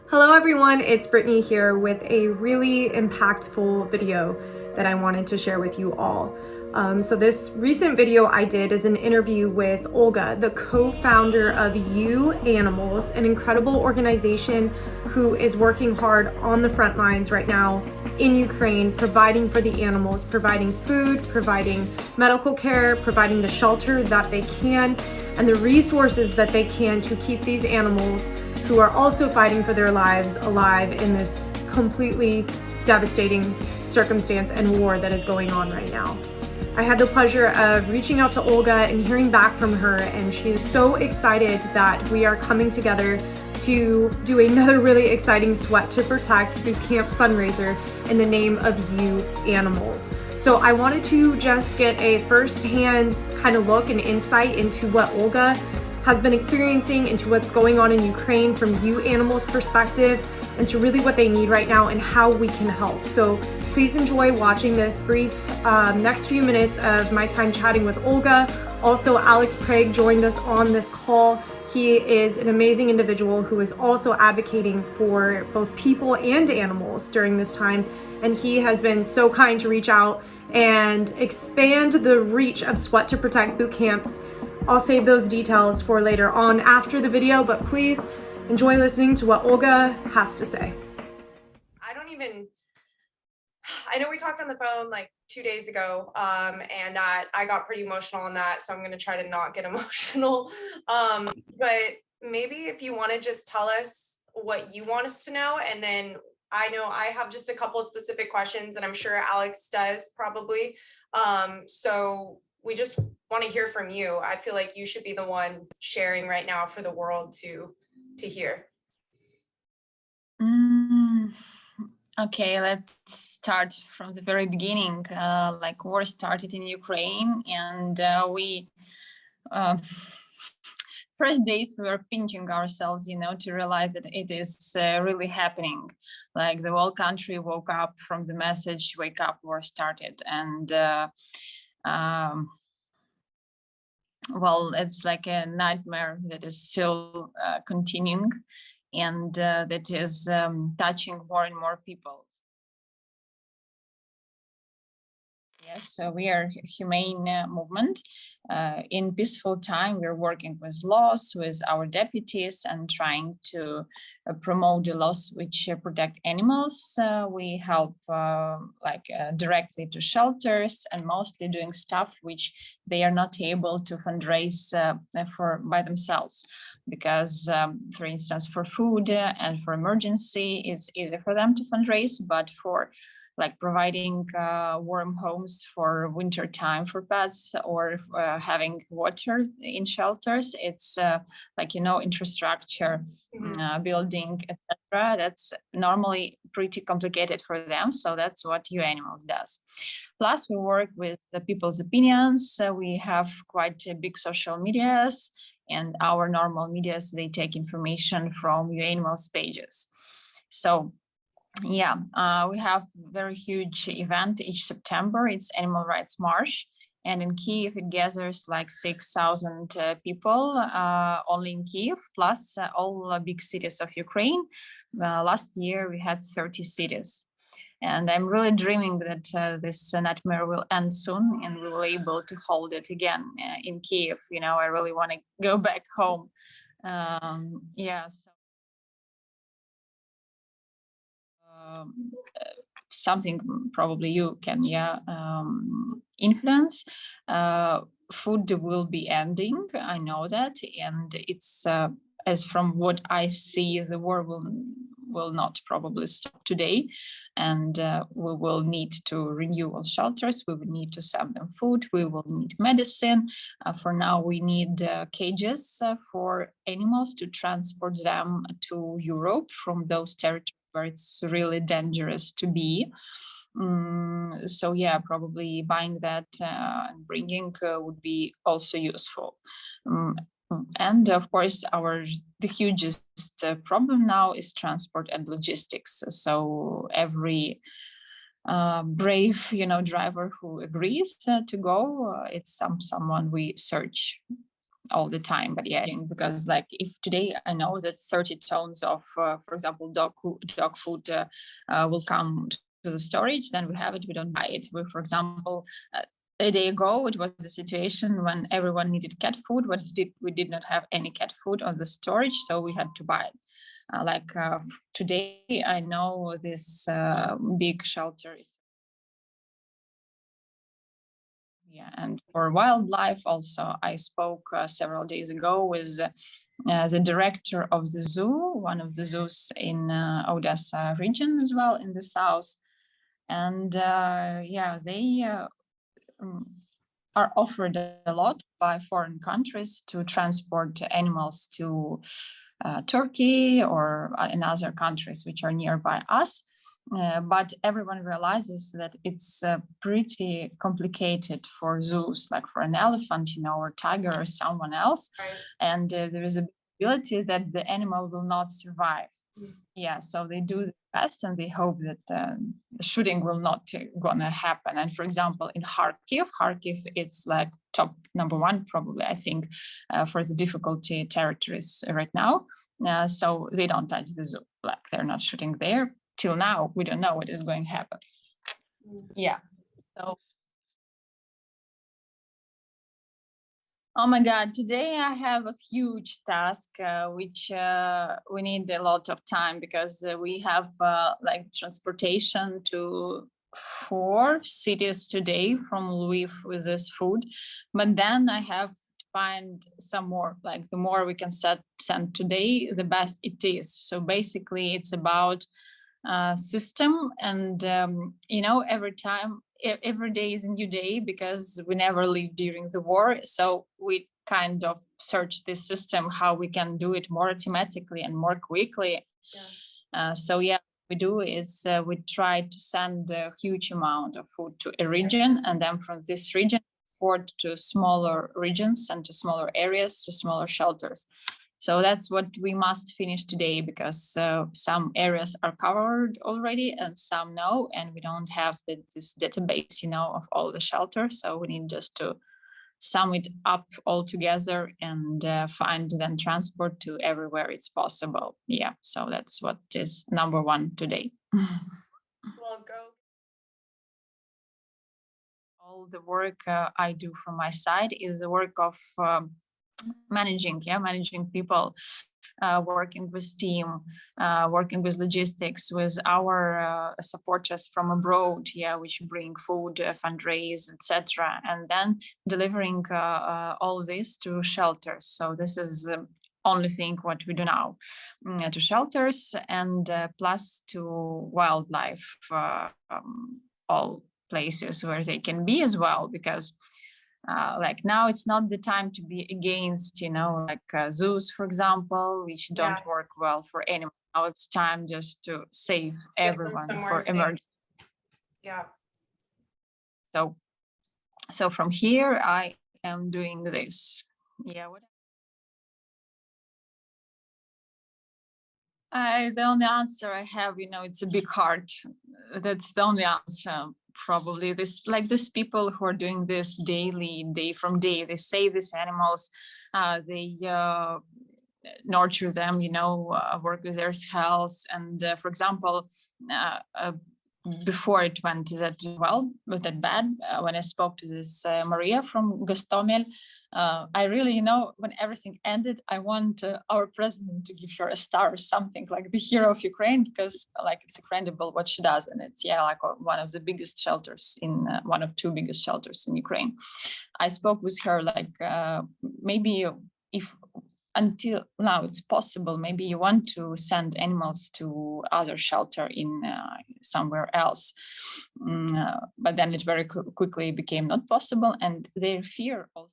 Hello everyone, it's Brittany here with a really impactful video that I wanted to share with you all. So this recent video I did is an interview with Olga, the co-founder of UAnimals, an incredible organization who is working hard on the front lines right now in Ukraine, providing for the animals, providing food, providing medical care, providing the shelter that they can, and the resources that they can to keep these animals who are also fighting for their lives alive in this completely devastating circumstance and war that is going on right now. I had the pleasure of reaching out to Olga and hearing back from her, and she is so excited that we are coming together to do another really exciting Sweat to Protect boot camp fundraiser in the name of UAnimals. So I wanted to just get a first-hand kind of look and insight into what Olga has been experiencing, into what's going on in Ukraine from UAnimals' perspective, and to really what they need right now and how we can help. So please enjoy watching this brief next few minutes of my time chatting with Olga. Also, Alex Prague joined us on this call. He is an amazing individual who is also advocating for both people and animals during this time, and he has been so kind to reach out and expand the reach of Sweat to Protect boot camps. I'll save those details for later on after the video, but please enjoy listening to what Olga has to say. I know we talked on the phone like 2 days ago, and that I got pretty emotional on that, so I'm going to try to not get emotional. But maybe if you want to just tell us what you want us to know, and then I know I have just a couple of specific questions, and I'm sure Alex does probably. So we just want to hear from you. I feel like you should be the one sharing right now for the world to hear. Okay, let's start from the very beginning. Like war started in Ukraine, and we first days we were pinching ourselves, to realize that it is really happening. Like the whole country woke up from the message, "Wake up, war started," and well, it's like a nightmare that is still continuing, and that is touching more and more people. Yes, so we are a humane movement. In peaceful time, we're working with laws, with our deputies, and trying to promote the laws which protect animals. We help directly to shelters, and mostly doing stuff which they are not able to fundraise for by themselves. Because, for instance, for food and for emergency, it's easy for them to fundraise, but for like providing warm homes for winter time for pets, or having water in shelters, it's infrastructure, building, etc. That's normally pretty complicated for them, so that's what UAnimals does. Plus, we work with the people's opinions. We have quite big social medias, and our normal medias, they take information from UAnimals pages. So yeah, we have very huge event each September. It's Animal Rights March, and in Kiev it gathers like 6,000 people only in Kiev, plus all big cities of Ukraine. Last year we had 30 cities, and I'm really dreaming that this nightmare will end soon and we will be able to hold it again in Kiev. I really want to go back home. Something probably you can influence. Food will be ending, I know that, and it's as from what I see, the war will not probably stop today, and we will need to renew all shelters. We will need to send them food. We will need medicine. For now, we need cages for animals to transport them to Europe from those territories where it's really dangerous to be. So yeah, probably buying that and bringing would be also useful. And of course, the hugest problem now is transport and logistics. So every brave, driver who agrees to go, it's someone we search. all the time. But yeah, because like if today I know that 30 tons of, for example, dog food will come to the storage, then we have it, we don't buy it. We, for example, a day ago, it was the situation when everyone needed cat food, but we did not have any cat food on the storage, so we had to buy it. Today, I know this big shelter is. Yeah, and for wildlife also, I spoke several days ago with the director of the zoo, one of the zoos in Odessa region as well, in the south. And yeah, they are offered a lot by foreign countries to transport animals to Turkey or in other countries which are nearby us. But everyone realizes that it's pretty complicated for zoos, like for an elephant, or tiger or someone else. Right. And there is a possibility that the animal will not survive. Yeah, so they do the best and they hope that the shooting will not gonna happen. And for example, in Kharkiv, it's like top #1 probably, I think, for the difficulty territories right now. So they don't touch the zoo, like they're not shooting there. Till now, we don't know what is going to happen. Yeah, so. Oh my God, today I have a huge task, which we need a lot of time because we have like transportation to 4 cities today from Lviv with this food. But then I have to find some more, like the more we can send today, the best it is. So basically it's about system and, every day is a new day because we never live during the war. So we kind of search this system, how we can do it more automatically and more quickly. So yeah, what we do is we try to send a huge amount of food to a region, and then from this region forward to smaller regions and to smaller areas, to smaller shelters. So that's what we must finish today because some areas are covered already and some no, and we don't have this database, of all the shelters. So we need just to sum it up all together and find then transport to everywhere it's possible. Yeah, so that's what is #1 today. Well, go. All the work I do from my side is the work of managing people, working with team, working with logistics, with our supporters from abroad, which bring food, fundraise, etc., and then delivering all this to shelters. So this is the only thing what we do now, to shelters and plus to wildlife, all places where they can be as well, because like now it's not the time to be against, zoos, for example, which don't work well for animals. Now it's time just to save everyone for emergency. Yeah. So from here, I am doing this. Yeah. The only answer I have, it's a big heart. That's the only answer. Probably these people who are doing this daily, day from day, they save these animals, they nurture them, work with their health. And for example, before it went that bad, when I spoke to this Maria from Gostomel, I really, when everything ended, I want our president to give her a star or something, like the hero of Ukraine, because it's incredible what she does. And it's one of the biggest shelters one of 2 biggest shelters in Ukraine. I spoke with her maybe if until now it's possible, maybe you want to send animals to other shelter in somewhere else. But then it very quickly became not possible, and their fear also.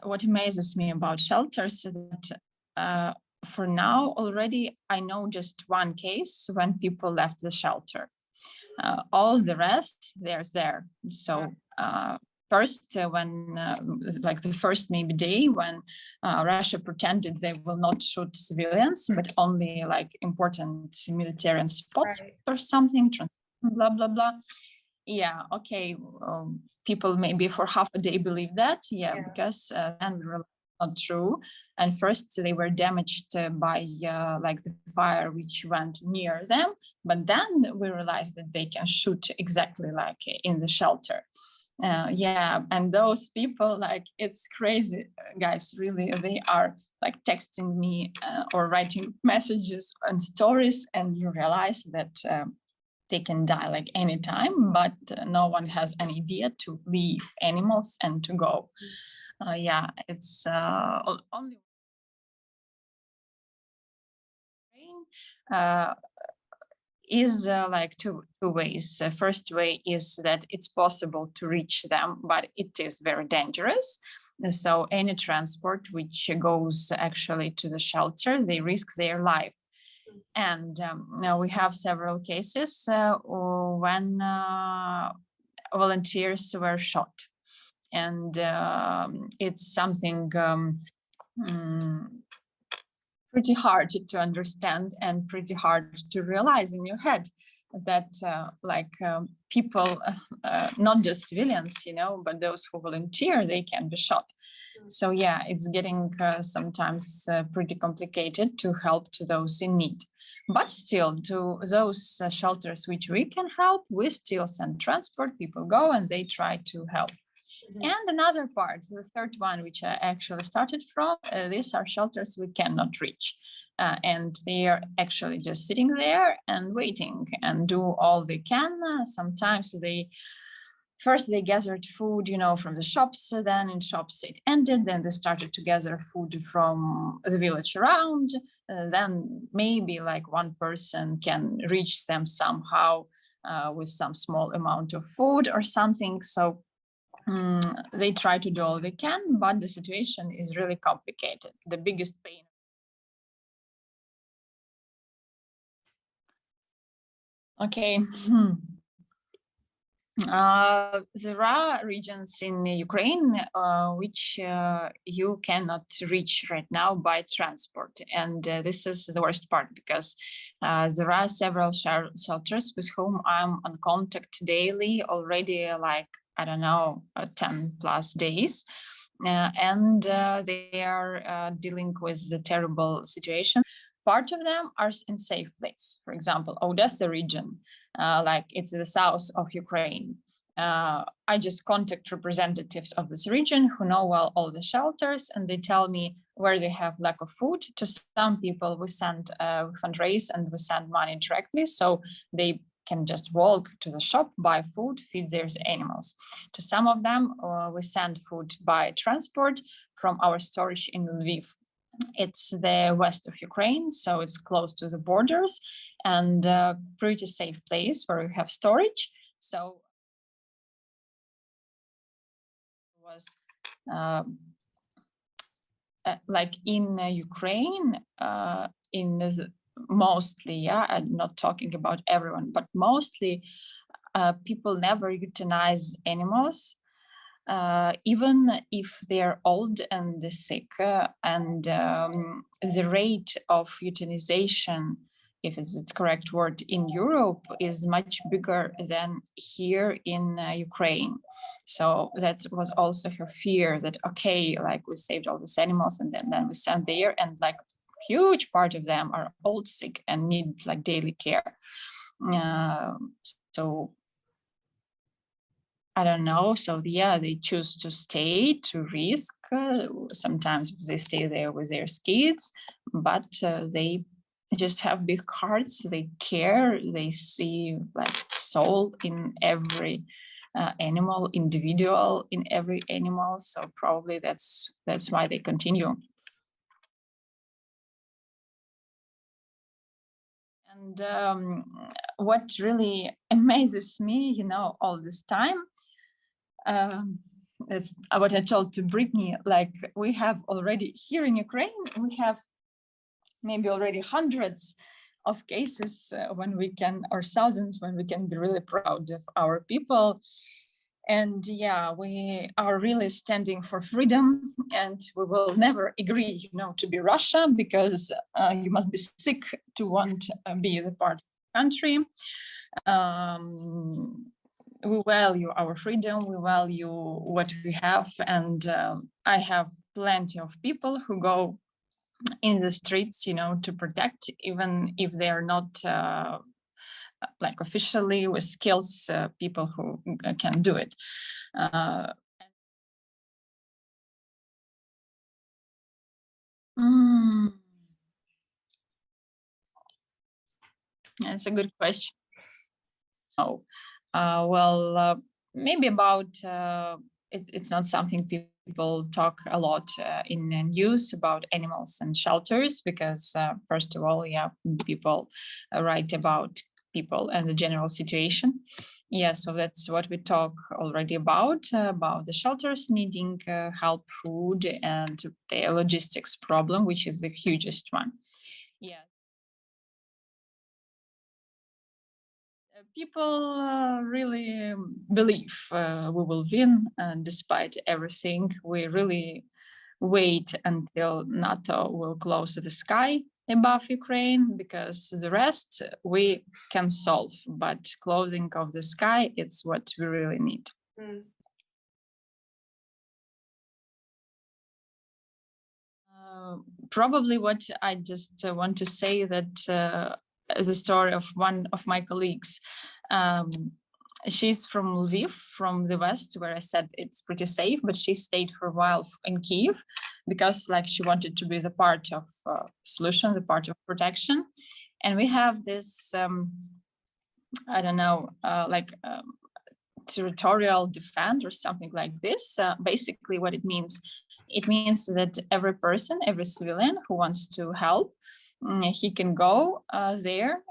What amazes me about shelters is that for now already I know just one case when people left the shelter. All the rest, there's there. So first, when the first maybe day when Russia pretended they will not shoot civilians, but only important military spots or something, blah, blah, blah. Yeah, okay. People maybe for half a day believe that, because then we realized not true. And first they were damaged by like the fire which went near them, but then we realized that they can shoot exactly like in the shelter. Yeah, and those people, like, it's crazy, guys, really. They are like texting me or writing messages and stories, and you realize that they can die like anytime, but no one has an idea to leave animals and to go. Yeah, it's only uh, is like two ways. First way is that it's possible to reach them, but it is very dangerous. So any transport which goes actually to the shelter, they risk their life. And now we have several cases when volunteers were shot. And it's something pretty hard to understand and pretty hard to realize in your head that people, not just civilians, but those who volunteer, they can be shot. So yeah, it's getting sometimes pretty complicated to help to those in need. But still, to those shelters which we can help, we still send transport, people go and they try to help. And another part, the third one, which I actually started from, these are shelters we cannot reach. And they are actually just sitting there and waiting and do all they can. Sometimes first they gathered food, from the shops, then in shops it ended, then they started to gather food from the village around. Then maybe like one person can reach them somehow with some small amount of food or something. So they try to do all they can, but the situation is really complicated. The biggest pain. Okay. There are regions in Ukraine which you cannot reach right now by transport. And this is the worst part, because there are several shelters with whom I'm on contact daily already, like, I don't know, 10 plus days. And they are dealing with the terrible situation. Part of them are in safe place. For example, Odessa region, like it's the south of Ukraine. I just contact representatives of this region who know well all the shelters, and they tell me where they have lack of food. To some people, we send fundraise and we send money directly, so they can just walk to the shop, buy food, feed their animals. To some of them, we send food by transport from our storage in Lviv. It's the west of Ukraine, so it's close to the borders and a pretty safe place where we have storage. So it was like in Ukraine, in mostly, yeah, I'm not talking about everyone, but mostly people never euthanize animals. Even if they're old and sick, and the rate of euthanization, if it's the correct word, in Europe is much bigger than here in Ukraine. So that was also her fear that, okay, like we saved all these animals and then we sent there, and like huge part of them are old, sick, and need like daily care. So I don't know. So yeah, they choose to stay to risk. Sometimes they stay there with their kids, but they just have big hearts. They care. They see like soul in every animal, individual in every animal. So probably that's why they continue. And what really amazes me, all this time, it's what I told to Brittany, like we have already here in Ukraine, we have maybe already hundreds of cases when we can, or thousands, when we can be really proud of our people. And yeah, we are really standing for freedom, and we will never agree, to be Russia, because you must be sick to want to be the part of the country. we value our freedom, we value what we have, and I have plenty of people who go in the streets, to protect, even if they are not like officially with skills, people who can do it. That's a good question. Oh, well, maybe about it's not something people talk a lot in news about animals and shelters, because first of all, yeah, people write about people and the general situation. Yeah, so that's what we talk already about the shelters needing help, food, and the logistics problem, which is the hugest one. Yeah. People really believe we will win, and despite everything, we really wait until NATO will close the sky above Ukraine, because the rest we can solve, but closing of the sky, it's what we really need. Probably what I just want to say that the story of one of my colleagues. She's from Lviv, from the west, where I said it's pretty safe, but she stayed for a while in Kiev because, like, she wanted to be the part of solution, the part of protection. And we have this, I don't know, territorial defense or something like this. Basically, what it means that every person, every civilian who wants to help, he can go there,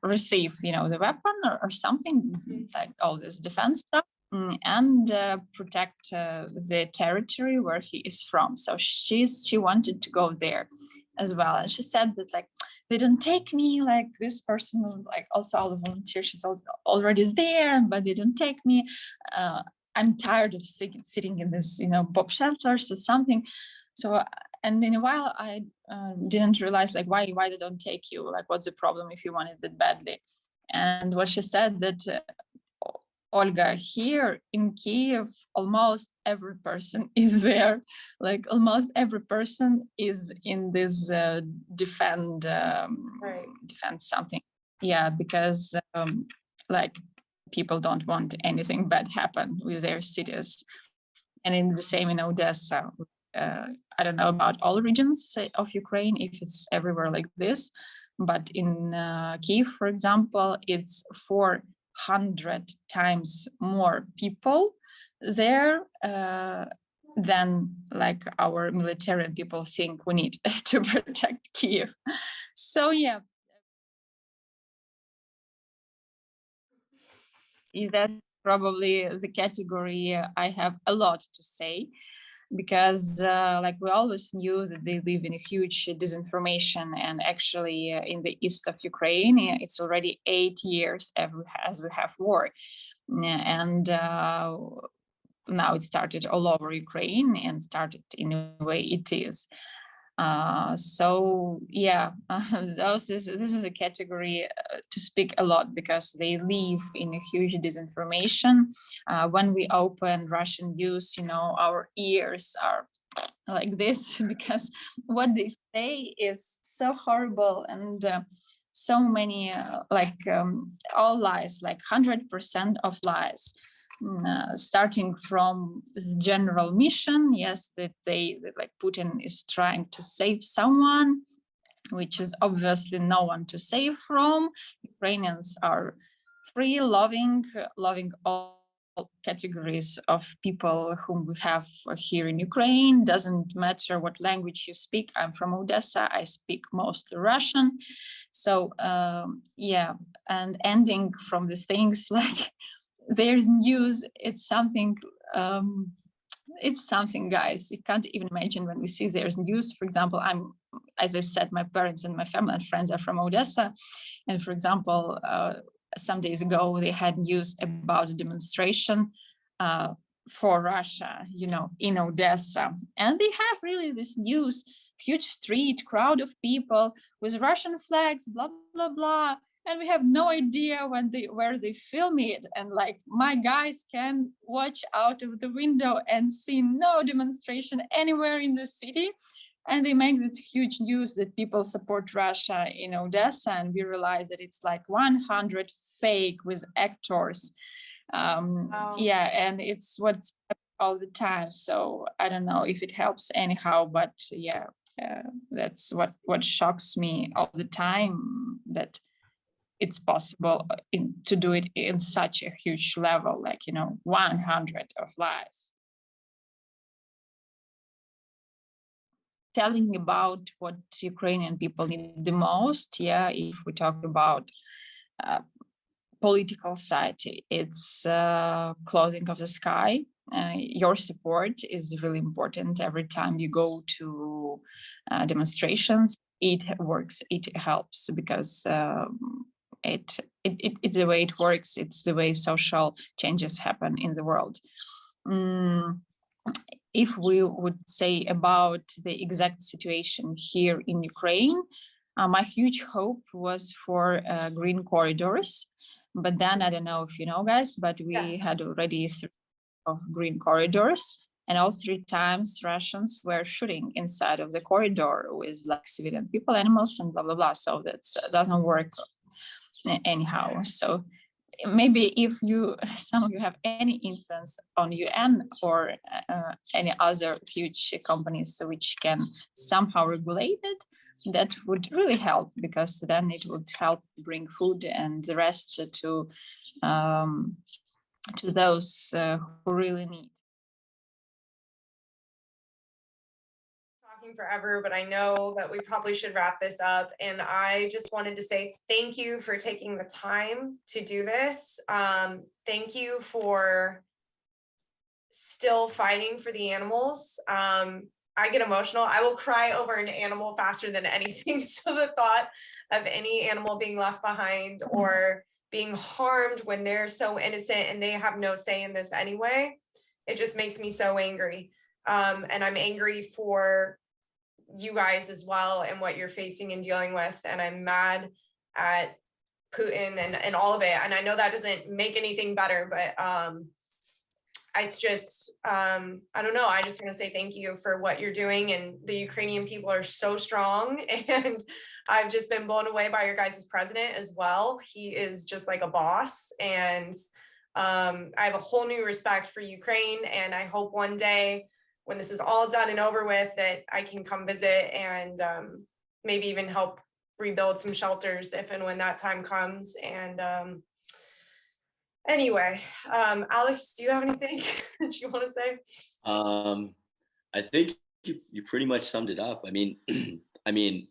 receive, the weapon or something like all this defense stuff, and protect the territory where he is from. So she wanted to go there as well, and she said that, like, they don't take me, like this person, like also all the volunteers, she's already there, but they don't take me. I'm tired of sitting in this, bomb shelters or something. So, and in a while, I didn't realize, like, why they don't take you, like, what's the problem if you want it badly. And what she said that, Olga, here in Kiev, almost every person is there. Like, almost every person is in this defend something. Yeah, because like, people don't want anything bad happen with their cities. And in the same in Odessa, I don't know about all regions of Ukraine, if it's everywhere like this, but in Kiev, for example, it's 400 times more people there than, like, our military people think we need to protect Kiev. So yeah, is that probably the category I have a lot to say, because like, we always knew that they live in a huge disinformation, and actually in the east of Ukraine, it's already 8 years as we have war, and now it started all over Ukraine and started in a way it is. So yeah, this is a category to speak a lot, because they live in a huge disinformation. When we open Russian news, our ears are like this because what they say is so horrible, and so many all lies, like 100% of lies. Starting from the general mission, yes, that like Putin is trying to save someone, which is obviously no one to save from. Ukrainians are free, loving all categories of people whom we have here in Ukraine. Doesn't matter what language you speak. I'm from Odessa. I speak mostly Russian. So yeah, and ending from the things like, there's news, it's something, guys, you can't even imagine. When we see there's news, for example, as I said, my parents and my family and friends are from Odessa, and for example, some days ago they had news about a demonstration for Russia, in Odessa, and they have really this news, huge street, crowd of people with Russian flags, blah blah blah. and we have no idea where they film it. And like my guys can watch out of the window and see no demonstration anywhere in the city. And they make this huge news that people support Russia in Odessa, and we realize that it's like 100 fake with actors. Wow. Yeah, and it's what's all the time. So I don't know if it helps anyhow, but yeah, that's what shocks me all the time, that it's possible to do it in such a huge level, like 100 of lives. Telling about what Ukrainian people need the most, yeah, if we talk about political side, it's closing of the sky. Your support is really important. Every time you go to demonstrations, it works, it helps, because it's the way it works. It's the way social changes happen in the world. If we would say about the exact situation here in Ukraine, my huge hope was for green corridors. But then I don't know if you know, guys, but we had already 3 of green corridors, and all 3 times Russians were shooting inside of the corridor with like civilian people, animals, and blah blah blah. So that doesn't work anyhow. So maybe if some of you have any influence on UN or any other huge companies which can somehow regulate it, that would really help, because then it would help bring food and the rest to those who really need. Talking forever, but I know that we probably should wrap this up. And I just wanted to say thank you for taking the time to do this. Thank you for still fighting for the animals. I get emotional. I will cry over an animal faster than anything. So the thought of any animal being left behind or being harmed when they're so innocent and they have no say in this anyway, it just makes me so angry. And I'm angry for you guys as well and what you're facing and dealing with. And I'm mad at Putin and all of it. And I know that doesn't make anything better, but it's just, I don't know. I just want to say thank you for what you're doing. And the Ukrainian people are so strong. And I've just been blown away by your guys' president as well. He is just like a boss. And I have a whole new respect for Ukraine. And I hope one day when this is all done and over with that I can come visit and maybe even help rebuild some shelters if and when that time comes. And anyway, Alex, do you have anything that you want to say? I think you pretty much summed it up. I mean,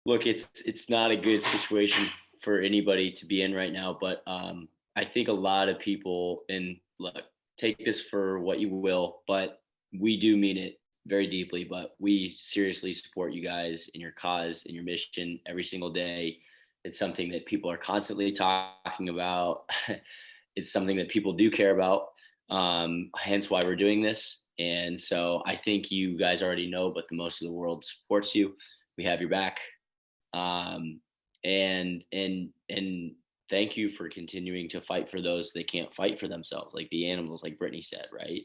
look, it's not a good situation for anybody to be in right now, but I think a lot of people, and look, take this for what you will, but we do mean it very deeply, but we seriously support you guys in your cause and your mission every single day. It's something that people are constantly talking about. It's something that people do care about, hence why we're doing this. And so I think you guys already know, but the most of the world supports you. We have your back. And thank you for continuing to fight for those that can't fight for themselves, like the animals, like Brittany said, right?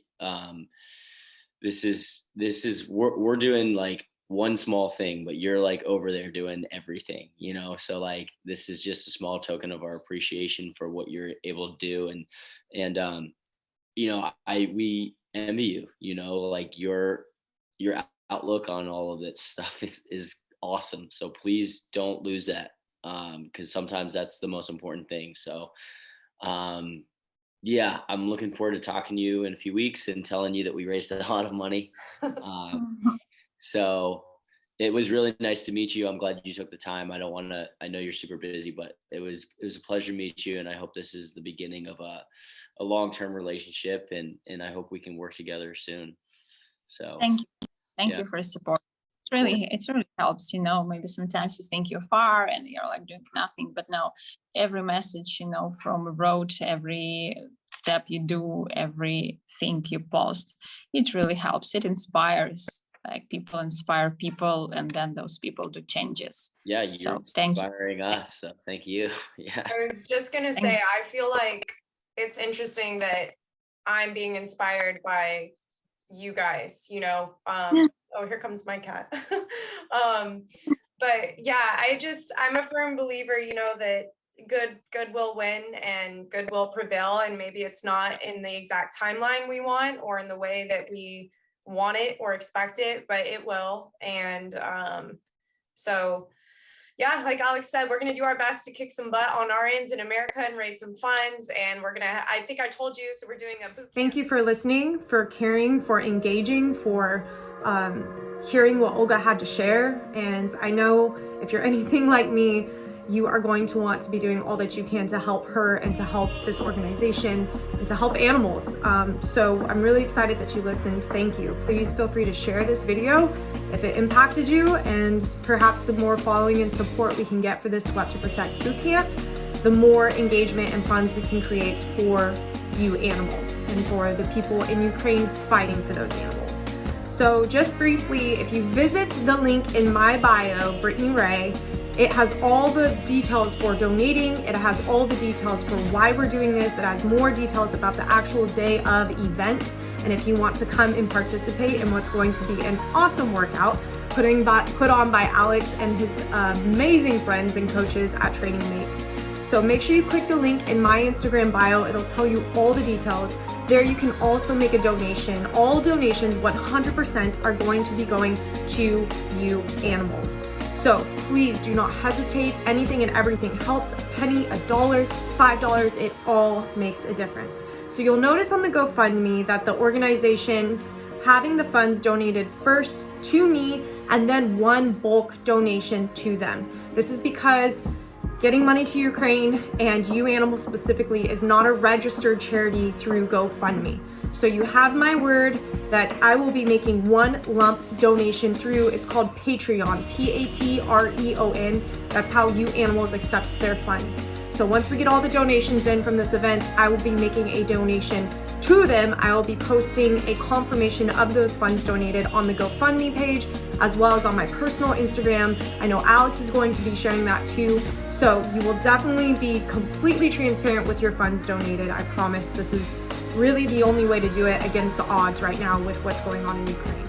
This is we're doing like one small thing, but you're like over there doing everything, so like this is just a small token of our appreciation for what you're able to do. And we envy you, like your outlook on all of that stuff is awesome. So please don't lose that, because sometimes that's the most important thing. So yeah, I'm looking forward to talking to you in a few weeks and telling you that we raised a lot of money. So it was really nice to meet you. I'm glad you took the time. I know you're super busy, but it was a pleasure to meet you. And I hope this is the beginning of a long-term relationship, and I hope we can work together soon. So thank you for the support. It really helps, maybe sometimes you think you're far and you're like doing nothing, but no, every message, from a road, every step you do, everything you post, it really helps. It inspires like people inspire people, and then those people do changes. Yeah, you're So thank you. inspiring us. So thank you. Yeah. I was just gonna say, I feel like it's interesting that I'm being inspired by you guys, you know. Oh, here comes my cat. But yeah, I'm a firm believer, you know, that good will win and good will prevail. And maybe it's not in the exact timeline we want or in the way that we want it or expect it, but it will. And so yeah, like Alex said, we're going to do our best to kick some butt on our ends in America and raise some funds. And we're going to, I think I told you, so we're doing a boot camp. Thank you for listening, for caring, for engaging, for hearing what Olga had to share. And I know if you're anything like me, you are going to want to be doing all that you can to help her and to help this organization and to help animals. So I'm really excited that you listened. Thank you. Please feel free to share this video if it impacted you, and perhaps the more following and support we can get for this Sweat to Protect bootcamp, the more engagement and funds we can create for UAnimals and for the people in Ukraine fighting for those animals. So just briefly, if you visit the link in my bio, Brittany Ray, it has all the details for donating. It has all the details for why we're doing this. It has more details about the actual day of event. And if you want to come and participate in what's going to be an awesome workout put on by Alex and his amazing friends and coaches at Training Mates. So make sure you click the link in my Instagram bio. It'll tell you all the details. There you can also make a donation. All donations, 100%, are going to be going to UAnimals. So please do not hesitate. Anything and everything helps. A penny, $1, $5, it all makes a difference. So you'll notice on the GoFundMe that the organization's having the funds donated first to me and then one bulk donation to them. This is because getting money to Ukraine and UAnimals specifically is not a registered charity through GoFundMe. So you have my word that I will be making one lump donation through, it's called Patreon, Patreon. That's how UAnimals accepts their funds. So once we get all the donations in from this event, I will be making a donation to them. I will be posting a confirmation of those funds donated on the GoFundMe page, as well as on my personal Instagram. I know Alex is going to be sharing that too. So you will definitely be completely transparent with your funds donated. I promise. This is really the only way to do it against the odds right now with what's going on in Ukraine.